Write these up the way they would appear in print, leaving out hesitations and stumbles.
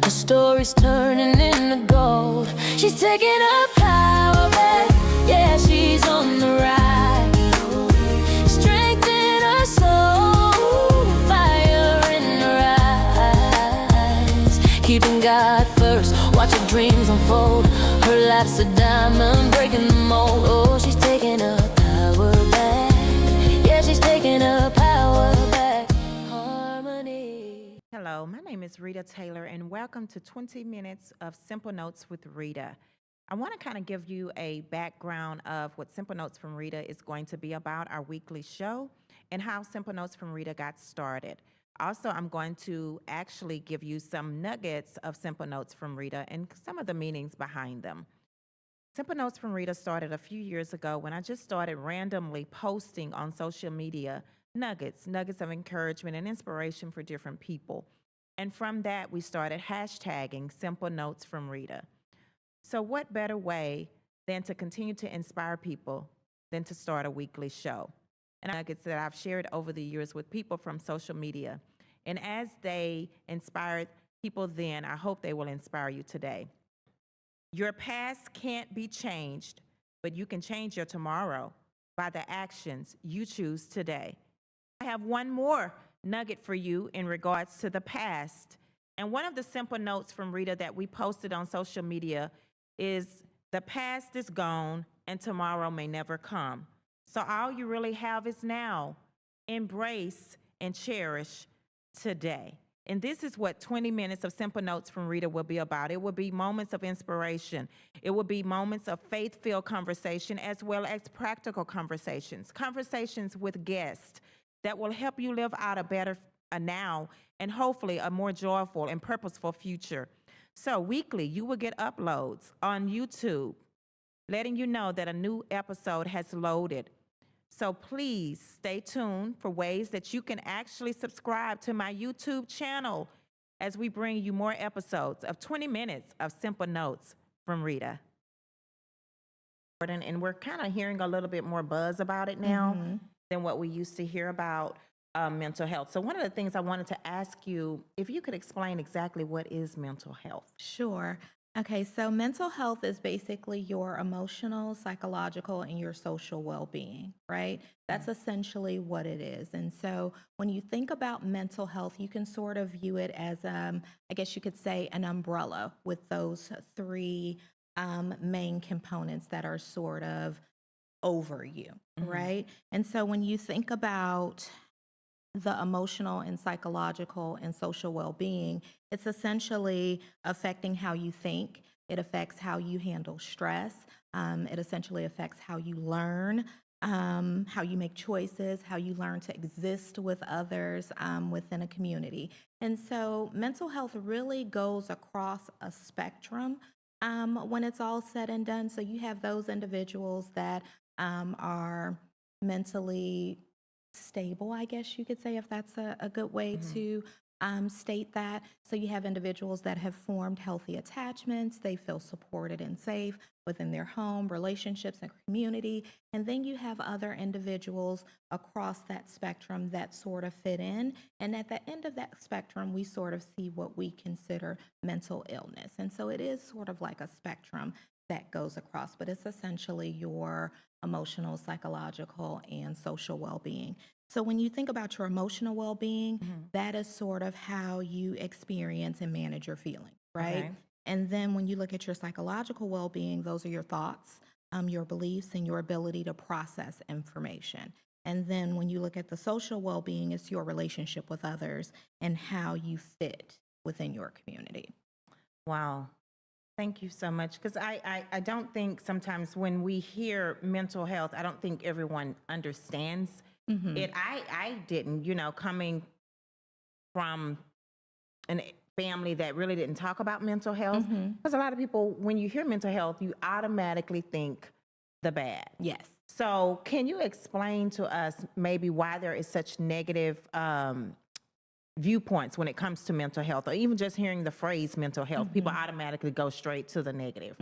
Her story's turning into gold. She's taking her power back. Yeah, she's on the rise. Strength in her soul, fire in her eyes. Keeping God first, watch her dreams unfold. Her life's a diamond, breaking the mold. Oh, she's taking her power back. Yeah, she's taking her power back. Harmony. Hello, my name is Rita Taylor, and welcome to 20 Minutes of Simple Notes with Rita. I want to kind of give you a background of what Simple Notes from Rita is going to be about, our weekly show, and how Simple Notes from Rita got started. Also, I'm going to actually give you some nuggets of Simple Notes from Rita and some of the meanings behind them. Simple Notes from Rita started a few years ago when I just started randomly posting on social media nuggets of encouragement and inspiration for different people. And from that, we started hashtagging Simple Notes from Rita. So what better way than to continue to inspire people than to start a weekly show? And nuggets that I've shared over the years with people from social media. And as they inspired people then, I hope they will inspire you today. Your past can't be changed, but you can change your tomorrow by the actions you choose today. I have one more nugget for you in regards to the past. And one of the simple notes from Rita that we posted on social media is the past is gone and tomorrow may never come. So all you really have is now. Embrace and cherish today. And this is what 20 minutes of Simple Notes from Rita will be about. It will be moments of inspiration. It will be moments of faith-filled conversation as well as practical conversations. Conversations with guests that will help you live out a better now and hopefully a more joyful and purposeful future. So weekly, you will get uploads on YouTube, letting you know that a new episode has loaded. So please stay tuned for ways that you can actually subscribe to my YouTube channel as we bring you more episodes of 20 minutes of Simple Notes from Rita. And we're kind of hearing a little bit more buzz about it now than what we used to hear about mental health. So one of the things I wanted to ask you, if you could explain exactly what is mental health. Sure. Okay, so mental health is basically your emotional, psychological, and your social well-being, right? That's essentially what it is. And so when you think about mental health, you can sort of view it as, I guess you could say, an umbrella with those three main components that are sort of over you, right? And so when you think about the emotional and psychological and social well-being, it's essentially affecting how you think. It affects how you handle stress. It essentially affects how you learn, how you make choices, how you learn to exist with others within a community. And so mental health really goes across a spectrum when it's all said and done. So you have those individuals that are mentally stable, I guess you could say, if that's a good way to state that. So you have individuals that have formed healthy attachments. They feel supported and safe within their home, relationships, and community. And then you have other individuals across that spectrum that sort of fit in. And at the end of that spectrum, we sort of see what we consider mental illness. And so it is sort of like a spectrum that goes across, but it's essentially your emotional, psychological, and social well-being. So when you think about your emotional well-being, that is sort of how you experience and manage your feelings, right? Okay. And then when you look at your psychological well-being, those are your thoughts, your beliefs, and your ability to process information. And then when you look at the social well-being, it's your relationship with others and how you fit within your community. Wow. Thank you so much. Because I don't think sometimes when we hear mental health, I don't think everyone understands it. I didn't, coming from a family that really didn't talk about mental health. Because a lot of people, when you hear mental health, you automatically think the bad. Yes. So can you explain to us maybe why there is such negative viewpoints when it comes to mental health, or even just hearing the phrase mental health, people automatically go straight to the negative.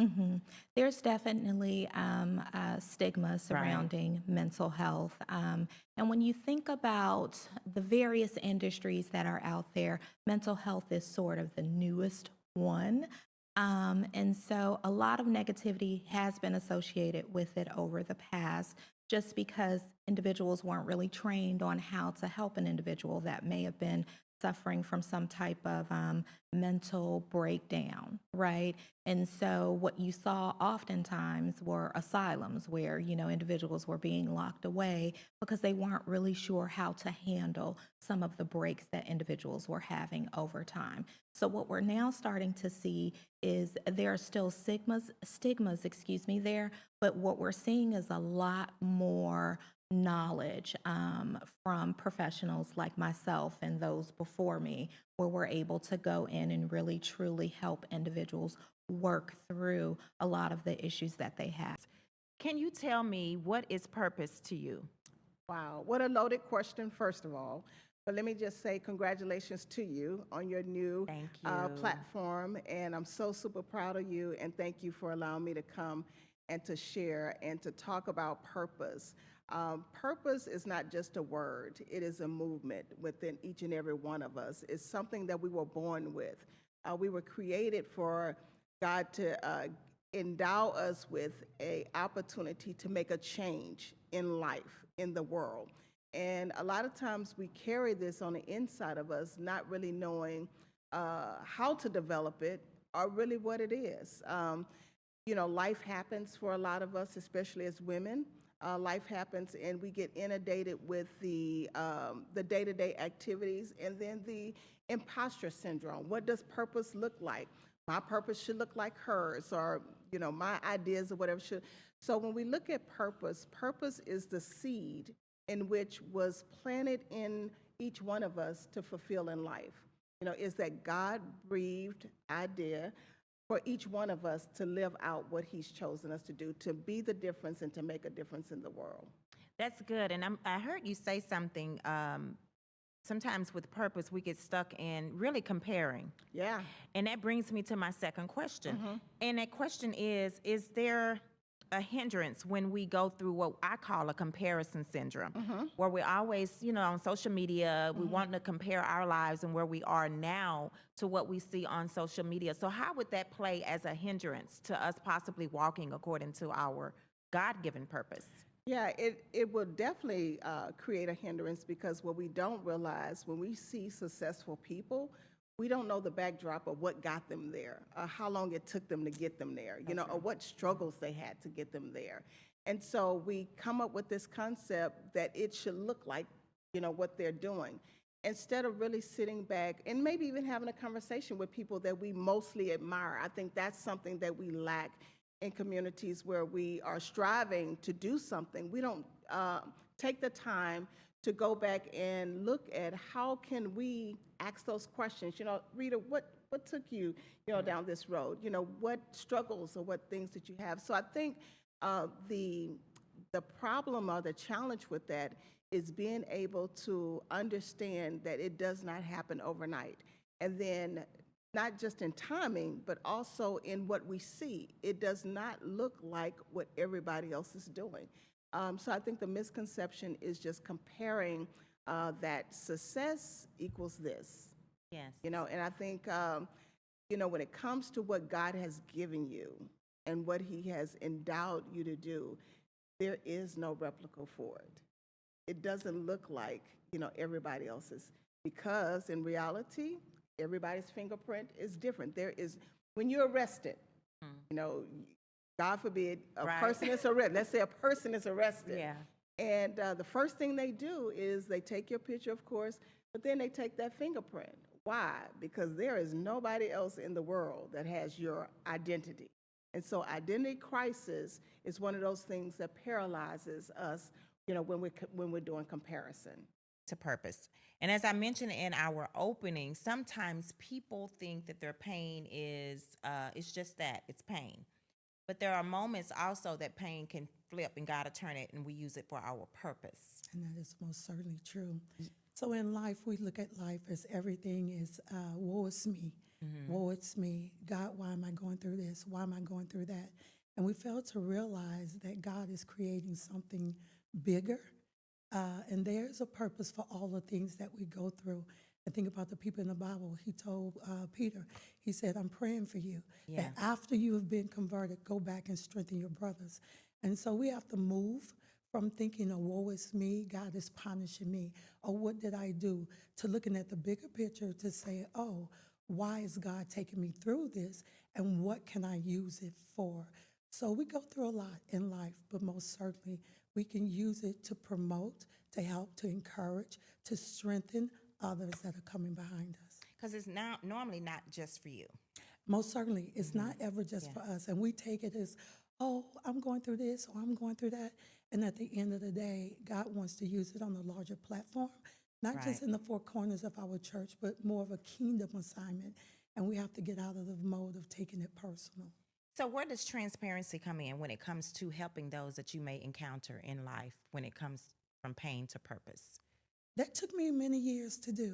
There's definitely a stigma surrounding mental health. And when you think about the various industries that are out there, mental health is sort of the newest one. And so a lot of negativity has been associated with it over the past, just because individuals weren't really trained on how to help an individual that may have been suffering from some type of mental breakdown, right? And so what you saw oftentimes were asylums where, individuals were being locked away because they weren't really sure how to handle some of the breaks that individuals were having over time. So what we're now starting to see is there are still stigmas, there, but what we're seeing is a lot more knowledge from professionals like myself and those before me, where we're able to go in and really truly help individuals work through a lot of the issues that they have. Can you tell me what is purpose to you? Wow, what a loaded question, first of all. But let me just say congratulations to you on your new Thank you. platform. And I'm so super proud of you. And thank you for allowing me to come and to share and to talk about purpose. Purpose is not just a word, it is a movement within each and every one of us. It's something that we were born with. We were created for God to endow us with an opportunity to make a change in life, in the world. And a lot of times we carry this on the inside of us, not really knowing how to develop it or really what it is. Life happens for a lot of us, especially as women. Life happens and we get inundated with the day-to-day activities and then the imposter syndrome. What does purpose look like? My purpose should look like hers, or my ideas or whatever should. So when we look at purpose, purpose is the seed in which was planted in each one of us to fulfill in life. Is that God-breathed idea for each one of us to live out what He's chosen us to do, to be the difference and to make a difference in the world. That's good. And I heard you say something. Sometimes with purpose, we get stuck in really comparing. Yeah. And that brings me to my second question. And that question is there a hindrance when we go through what I call a comparison syndrome, where we're always, on social media, we want to compare our lives and where we are now to what we see on social media. So how would that play as a hindrance to us possibly walking according to our God-given purpose? Yeah, it will definitely create a hindrance, because what we don't realize when we see successful people, we don't know the backdrop of what got them there, how long it took them to get them there, or what struggles they had to get them there. And so we come up with this concept that it should look like, what they're doing, instead of really sitting back and maybe even having a conversation with people that we mostly admire. I think that's something that we lack in communities where we are striving to do something. We don't take the time to go back and look at how can we ask those questions. Rita, what took you, down this road? What struggles or what things did you have? So I think the problem or the challenge with that is being able to understand that it does not happen overnight. And then not just in timing, but also in what we see. It does not look like what everybody else is doing. So I think the misconception is just comparing that success equals this. Yes. And I think, when it comes to what God has given you and what He has endowed you to do, there is no replica for it. It doesn't look like, everybody else's, because in reality, everybody's fingerprint is different. When you're arrested, God forbid, a person is arrested. Let's say a person is arrested. Yeah. And the first thing they do is they take your picture, of course, but then they take that fingerprint. Why? Because there is nobody else in the world that has your identity. And so identity crisis is one of those things that paralyzes us, when we're doing comparison. To purpose. And as I mentioned in our opening, sometimes people think that their pain is it's just that, it's pain. But there are moments also that pain can flip and God will turn it and we use it for our purpose. And that is most certainly true. So in life, we look at life as everything is, woe is me. Woe it's me. God, why am I going through this? Why am I going through that? And we fail to realize that God is creating something bigger. And there's a purpose for all the things that we go through. And think about the people in the Bible. He told Peter, he said, I'm praying for you. Yeah. That after you have been converted, go back and strengthen your brothers. And so we have to move from thinking, oh, woe is me, God is punishing me, or what did I do, to looking at the bigger picture to say, oh, why is God taking me through this, and what can I use it for? So we go through a lot in life, but most certainly we can use it to promote, to help, to encourage, to strengthen others that are coming behind us. Because it's now normally not just for you. Most certainly, it's not ever just for us. And we take it as, oh, I'm going through this or I'm going through that. And at the end of the day, God wants to use it on a larger platform, not just Right. in the four corners of our church, but more of a kingdom assignment. And we have to get out of the mode of taking it personal. So where does transparency come in when it comes to helping those that you may encounter in life when it comes from pain to purpose? That took me many years to do.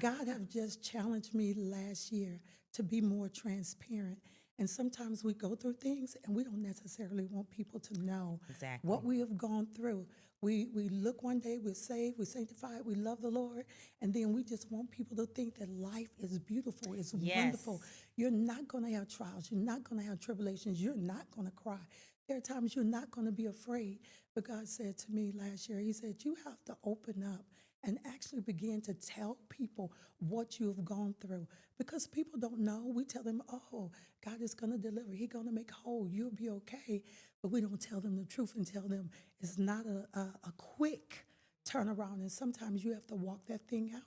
God have just challenged me last year to be more transparent. And sometimes we go through things and we don't necessarily want people to know Exactly. what we have gone through. We look one day, we're saved, we're sanctified, we love the Lord, and then we just want people to think that life is beautiful, it's wonderful. Yes. You're not going to have trials, you're not going to have tribulations, you're not going to cry. There are times you're not going to be afraid. But God said to me last year, he said, you have to open up and actually begin to tell people what you have gone through. Because people don't know. We tell them, oh, God is going to deliver. He's going to make whole. You'll be okay. But we don't tell them the truth and tell them it's not a quick turnaround. And sometimes you have to walk that thing out.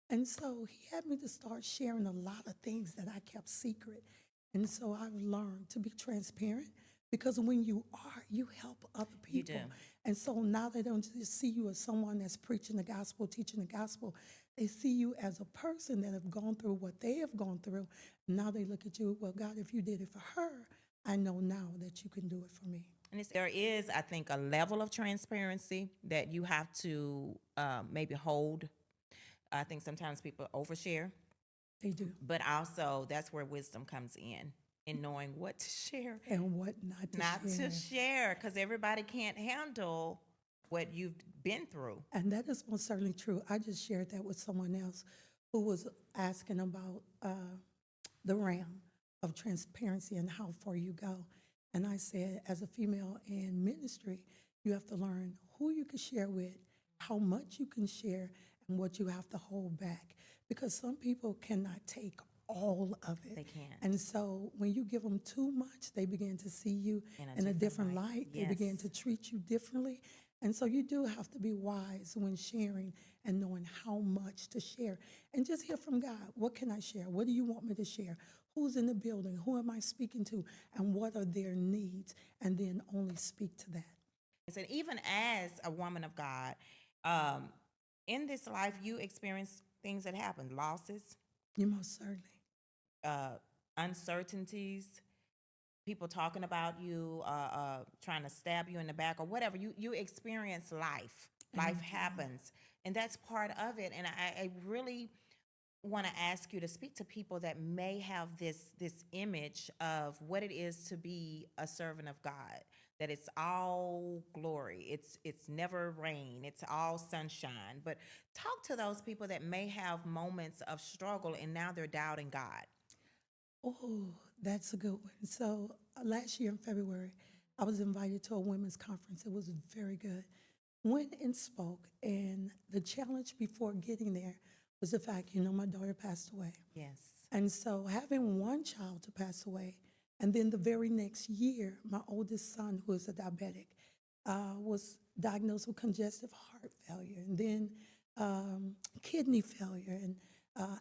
And so he had me to start sharing a lot of things that I kept secret. And so I've learned to be transparent, because when you are, you help other You people. do. And so now they don't just see you as someone that's preaching the gospel, teaching the gospel. They see you as a person that have gone through what they have gone through. Now they look at you, well, God, if you did it for her, I know now that you can do it for me. And there is, I think, a level of transparency that you have to maybe hold. I think sometimes people overshare, They do. but also that's where wisdom comes in knowing what to share, And what not to not share. to share, because everybody can't handle what you've been through. And that is most certainly true. I just shared that with someone else who was asking about the realm of transparency and how far you go. And I said, as a female in ministry, you have to learn who you can share with, how much you can share, and what you have to hold back. Because some people cannot take all of it. They can't. And so when you give them too much, they begin to see you in a different light. They begin Yes. to treat you differently. And so you do have to be wise when sharing and knowing how much to share. And just hear from God. What can I share? What do you want me to share? Who's in the building? Who am I speaking to? And what are their needs? And then only speak to that. And even as a woman of God, um, in this life, you experience things that happen, losses, You most certainly. uncertainties, people talking about you, trying to stab you in the back or whatever. You experience life. Life happens, and that's part of it. And I really want to ask you to speak to people that may have this image of what it is to be a servant of God. That it's all glory. It's never rain. It's all sunshine. But talk to those people that may have moments of struggle and now they're doubting God. Oh, that's a good one. So last year in February, I was invited to a women's conference. It was very good. Went and spoke, and the challenge before getting there was the fact, my daughter passed away. Yes. And so having one child to pass away, and then the very next year, my oldest son, who is a diabetic, was diagnosed with congestive heart failure, and then kidney failure, and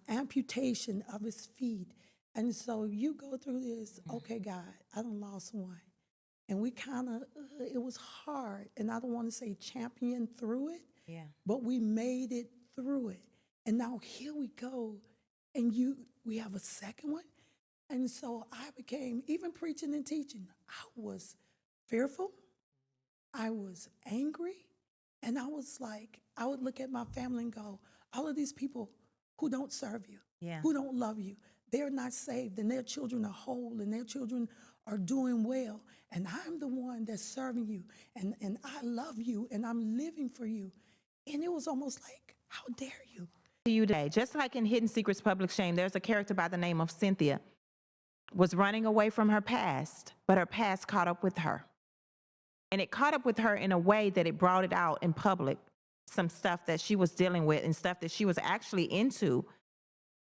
amputation of his feet. And so you go through this, okay, God, I done lost one. And we kind of, it was hard, and I don't want to say champion through it, Yeah. but we made it through it. And now here we go, and we have a second one. And so I became, even preaching and teaching, I was fearful, I was angry, and I was like, I would look at my family and go, all of these people who don't serve you, Yeah. who don't love you, they're not saved, and their children are whole, and their children are doing well, and I'm the one that's serving you, and I love you, and I'm living for you. And it was almost like, how dare you? to you today, just like in Hidden Secrets, Public Shame, there's a character by the name of Cynthia, was running away from her past, but her past caught up with her. And it caught up with her in a way that it brought it out in public, some stuff that she was dealing with and stuff that she was actually into.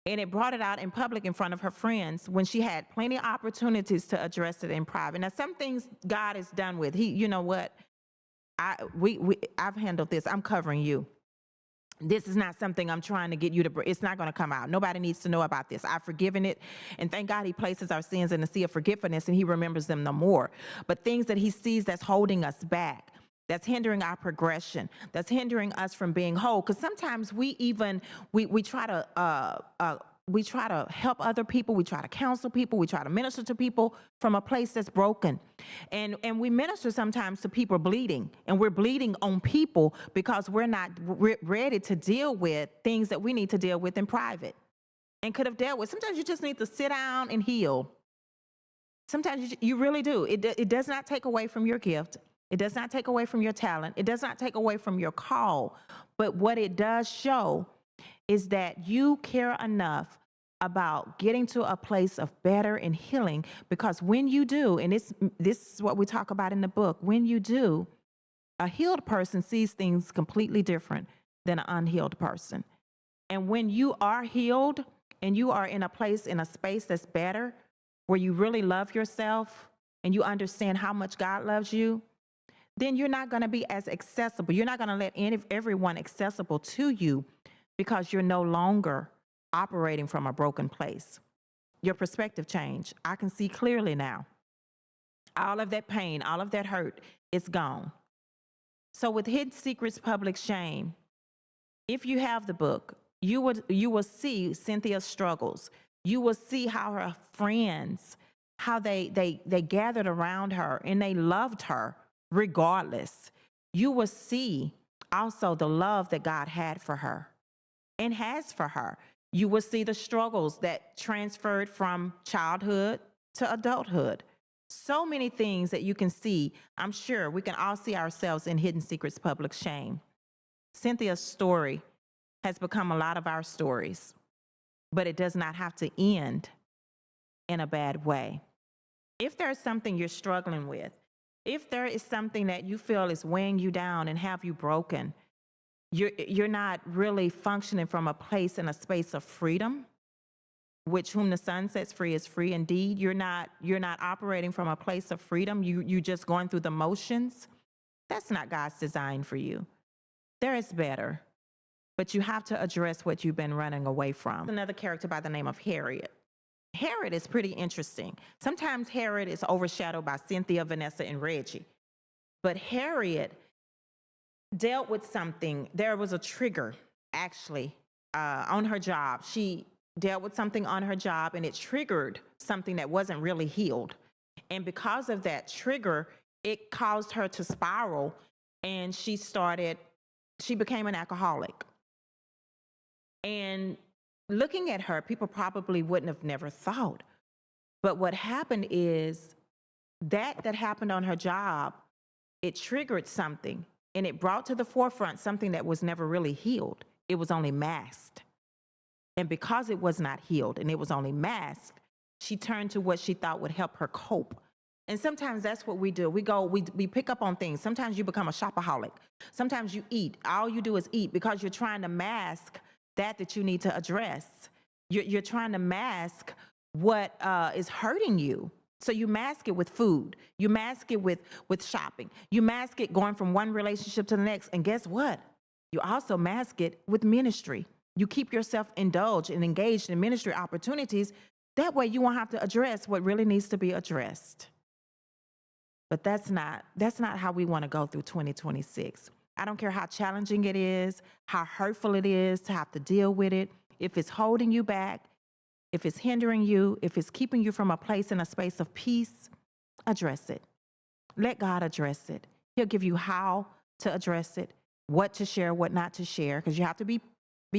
And it brought it out in public in front of her friends when she had plenty of opportunities to address it in private. Now, some things God is done with. You know what? I've handled this. I'm covering you. This is not something I'm trying to get you to, it's not going to come out. Nobody needs to know about this. I've forgiven it. And thank God he places our sins in the sea of forgetfulness and he remembers them no more. But things that he sees that's holding us back, that's hindering our progression, that's hindering us from being whole. Because sometimes we try to help other people, we try to counsel people, we try to minister to people from a place that's broken. And we minister sometimes to people bleeding, and we're bleeding on people because we're not ready to deal with things that we need to deal with in private and could have dealt with. Sometimes you just need to sit down and heal. Sometimes you really do. It does not take away from your gift. It does not take away from your talent. It does not take away from your call. But what it does show is that you care enough about getting to a place of better and healing, because when you do, and this is what we talk about in the book, when you do, a healed person sees things completely different than an unhealed person. And when you are healed and you are in a place, in a space that's better, where you really love yourself and you understand how much God loves you, then you're not going to be as accessible. You're not going to let everyone accessible to you because you're no longer operating from a broken place. Your perspective changed. I can see clearly now. All of that pain, all of that hurt, it's gone. So with Hidden Secrets, Public Shame, if you have the book, you will see Cynthia's struggles. You will see how her friends, how they gathered around her and they loved her regardless. You will see also the love that God had for her and has for her. You will see the struggles that transferred from childhood to adulthood. So many things that you can see. I'm sure we can all see ourselves in Hidden Secrets, Public Shame. Cynthia's story has become a lot of our stories, but it does not have to end in a bad way. If there's something you're struggling with, if there is something that you feel is weighing you down and have you broken, you're not really functioning from a place and a space of freedom, which whom the Son sets free is free indeed. You're not operating from a place of freedom. You're just going through the motions. That's not God's design for you. There is better, but you have to address what you've been running away from. Another character by the name of Harriet. Harriet is pretty interesting. Sometimes Harriet is overshadowed by Cynthia, Vanessa, and Reggie. But Harriet dealt with something. There was a trigger, actually, on her job. She dealt with something on her job, and it triggered something that wasn't really healed. And because of that trigger, it caused her to spiral, and she became an alcoholic. And looking at her, people probably wouldn't have never thought. But what happened is that happened on her job, it triggered something, and it brought to the forefront something that was never really healed. It was only masked. And because it was not healed and it was only masked, she turned to what she thought would help her cope. And sometimes that's what we do. We pick up on things. Sometimes you become a shopaholic. Sometimes you eat. All you do is eat because you're trying to mask that you need to address. You're trying to mask what is hurting you. So you mask it with food. You mask it with shopping. You mask it going from one relationship to the next. And guess what? You also mask it with ministry. You keep yourself indulged and engaged in ministry opportunities. That way you won't have to address what really needs to be addressed. But that's not how we want to go through 2026. I don't care how challenging it is, how hurtful it is to have to deal with it. If it's holding you back, if it's hindering you, if it's keeping you from a place and a space of peace, address it. Let God address it. He'll give you how to address it, what to share, what not to share, because you have to be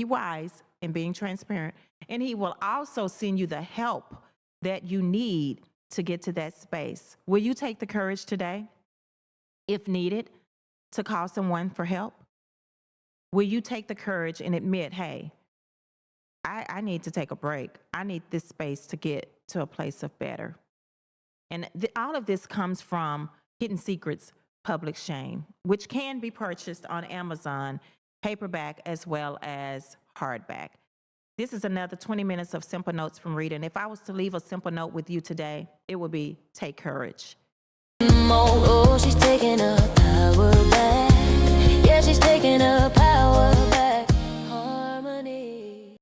wise in being transparent. And he will also send you the help that you need to get to that space. Will you take the courage today, if needed, to call someone for help? Will you take the courage and admit, hey, I need to take a break. I need this space to get to a place of better. And all of this comes from Hidden Secrets Public Shame, which can be purchased on Amazon, paperback as well as hardback. This is another 20 minutes of Simple Notes from Rita. And if I was to leave a simple note with you today, it would be take courage. Oh, she's taking